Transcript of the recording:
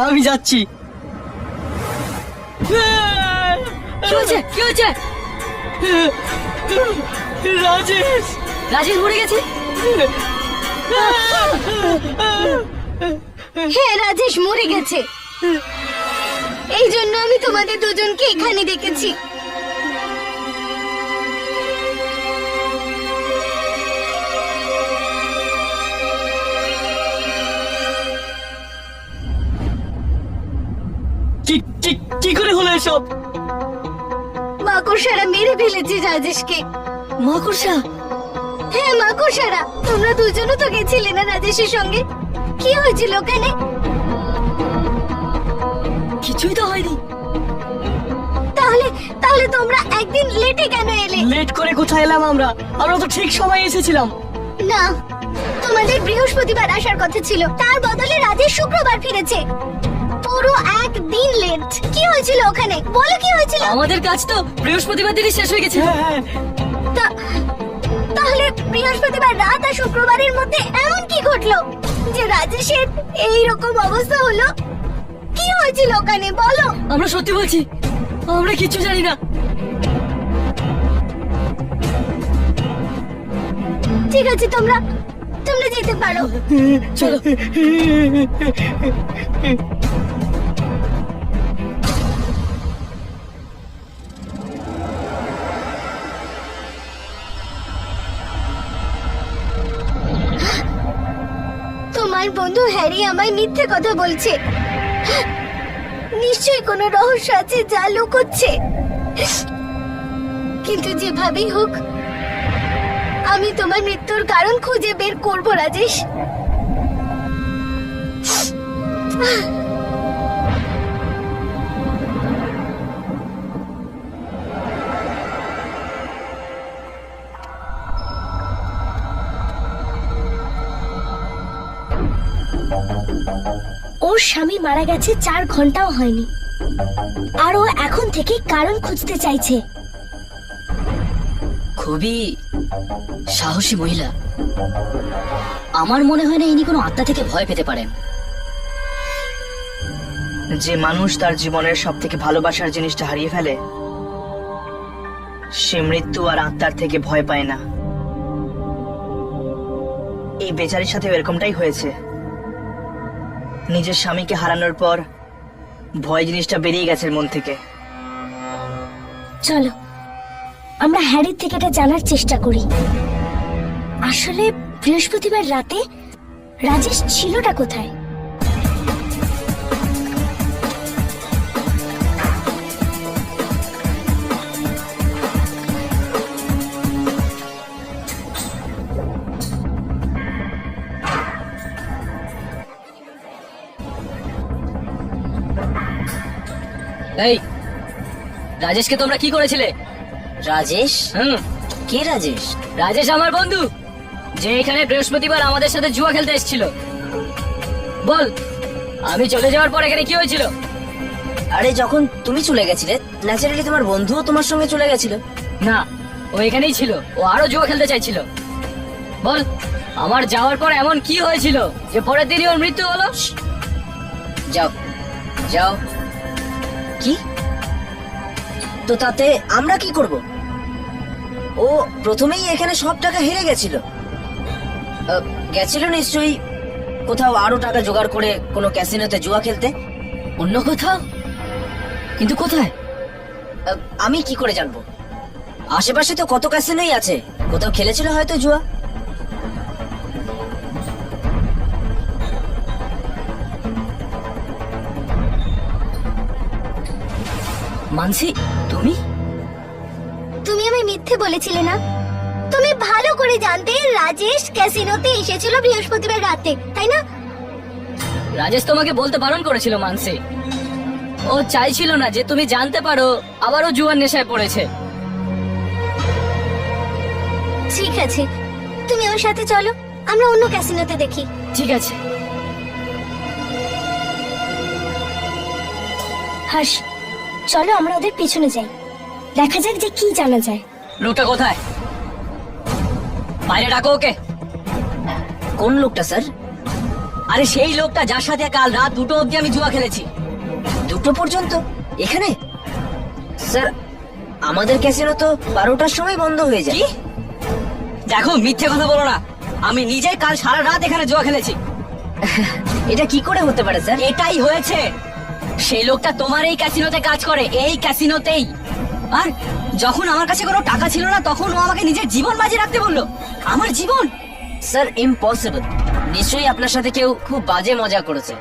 আমি যাচ্ছি। কি হয়েছে কি হয়েছে? রাজেশ, রাজেশ মরে গেছে? হ্যাঁ, রাজেশ মরে গেছে। এই জন্য আমি তোমাদের দুজনকে এখানে ডেকেছি। কি করে হলো এসব? মাকড়সারা মেরে ফেলেছে রাজেশকে। মাকড়সা? হ্যাঁ, মাকড়সারা। তোমরা দুজনও তো গেছিলে না রাজেশের সঙ্গে? কি হয়েছিল ওখানে? কিছুই তো হয়নি। তাহলে তাহলে তোমরা একদিন লেটে কেন এলে? লেট করে কোথায় এলাম আমরা? আমরা তো ঠিক সময়ে এসেছিলাম। না, তোমাদের বৃহস্পতিবার আসার কথা ছিল, তার বদলে রাজেশ শুক্রবার ফিরেছে। পুরো একদিন লেট। কি হয়েছিল ওখানে? বলো কি হয়েছিল? আমাদের কাজ তো বৃহস্পতিবার দিনই শেষ হয়ে গেছে। হ্যাঁ, তাহলে বৃহস্পতিবার রাত আর শুক্রবারের মধ্যে এমন কি ঘটলো যে রাজেশের এই রকম অবস্থা হলো? কি হয়েছিল ওখানে বলো? আমরা সত্যি বলছি, আমরা কিচ্ছু জানি না। ঠিক আছে, তোমরা যেতে পারো। চলো। তোমার বন্ধু হ্যারি আমায় মিথ্যে কথা বলছে। নিশ্চয়ই কোনো রহস্য আছে যা লুকোচ্ছে। কিন্তু যেভাবেই হোক আমি তোমার মৃত্যুর কারণ খুঁজে বের করব রাজেশ। ওর স্বামী মারা গেছে 4 ঘন্টাও হয়নি, আর ও এখন থেকে কারণ খুঁজতে চাইছে। খুবই সাহসী মহিলা। আমার মনে হয় না ইনি কোনো আত্মা থেকে ভয় পেতে পারেন। যে মানুষ তার জীবনের সব থেকে ভালোবাসার জিনিসটা হারিয়ে ফেলে, সে মৃত্যু আর আত্মার থেকে ভয় পায় না। এই বেচারির সাথে এরকমটাই হয়েছে। নিজের স্বামীকে হারানোর পর ভয় জিনিসটা বেরিয়ে গেছে মন থেকে। চলো আমরা হ্যারির থেকে এটা জানার চেষ্টা করি। আসলে বৃহস্পতিবার রাতে রাজেশ ছিলটা কোথায়? এই রাজেশকে তোমরা কি করেছিলে? রাজেশ? কে রাজেশ? রাজেশ আমার বন্ধু, যে এখানে বৃহস্পতিবার আমাদের সাথে জুয়া খেলতে এসেছিল। বল, আমি চলে যাওয়ার পর এখানে কি হয়েছিল? আরে যখন তুমি চলে গেছিলে, ন্যাচারালি তোমার বন্ধুও তোমার সঙ্গে চলে গেছিল। না, ও এখানেই ছিল। ও আরো জুয়া খেলতে চাইছিল। বল, আমার যাওয়ার পর এমন কি হয়েছিল যে পরের দিনই ওর মৃত্যু হলো? যাও যাও। কি? তো তাতে আমরা কি করব? ও প্রথমেই এখানে সব টাকা হেরে গেছিল। গেছিল নিশ্চয়ই কোথাও আরো টাকা জোগাড় করে কোনো ক্যাসিনোতে জুয়া খেলতে। অন্য কোথাও? কিন্তু কোথায়? আমি কি করে জানবো? আশেপাশে তো কত ক্যাসিনোই আছে, কোথাও খেলেছিল হয়তো জুয়া। মানসি, তুমি তুমি আমায় মিথ্যে বলেছিলে না? তুমি ভালো করে জানতে রাজেশ ক্যাসিনোতে এসেছিল বৃহস্পতিবার রাতে, তাই না? রাজেশ তোমাকে বলতে বারণ করেছিল মানসি। ও চাইছিল না যে তুমি জানতে পারো আবারও জুয়ার নেশায় পড়েছে। ঠিক আছে, তুমি আমার সাথে চলো, আমরা অন্য ক্যাসিনোতে দেখি। ঠিক আছে। হর্ষ, চলো আমরা ওদের পিছনে যাই, দেখা যাক যে কি জানা যায়। লোকটা কোথায়? বাইরে ডাকো ওকে। কোন লোকটা স্যার? আরে সেই লোকটা যার সাথে কাল রাত 2টো অবধি আমি জুয়া খেলেছি। 2টো পর্যন্ত এখানে? স্যার, আমাদের ক্যাসিনো তো 12টার সময় বন্ধ হয়ে যায়। কি? দেখো, মিথ্যে কথা বলো না। আমি নিজে কাল সারা রাত এখানে জুয়া খেলেছি। এটা কি করে হতে পারে স্যার? এটাই হয়েছে। সেই লোকটা তোমার এই ক্যাসিনোতে কাজ করে, এই ক্যাসিনোতেই। আর যখন আমার কাছে কোনো টাকা ছিল না, তখন ও আমাকে নিজের জীবন বাজি রাখতে বললো। আমার জীবন? Sir, impossible. নিশ্চয়ই আপনার সাথে কেউ খুব বাজে মজা করেছে।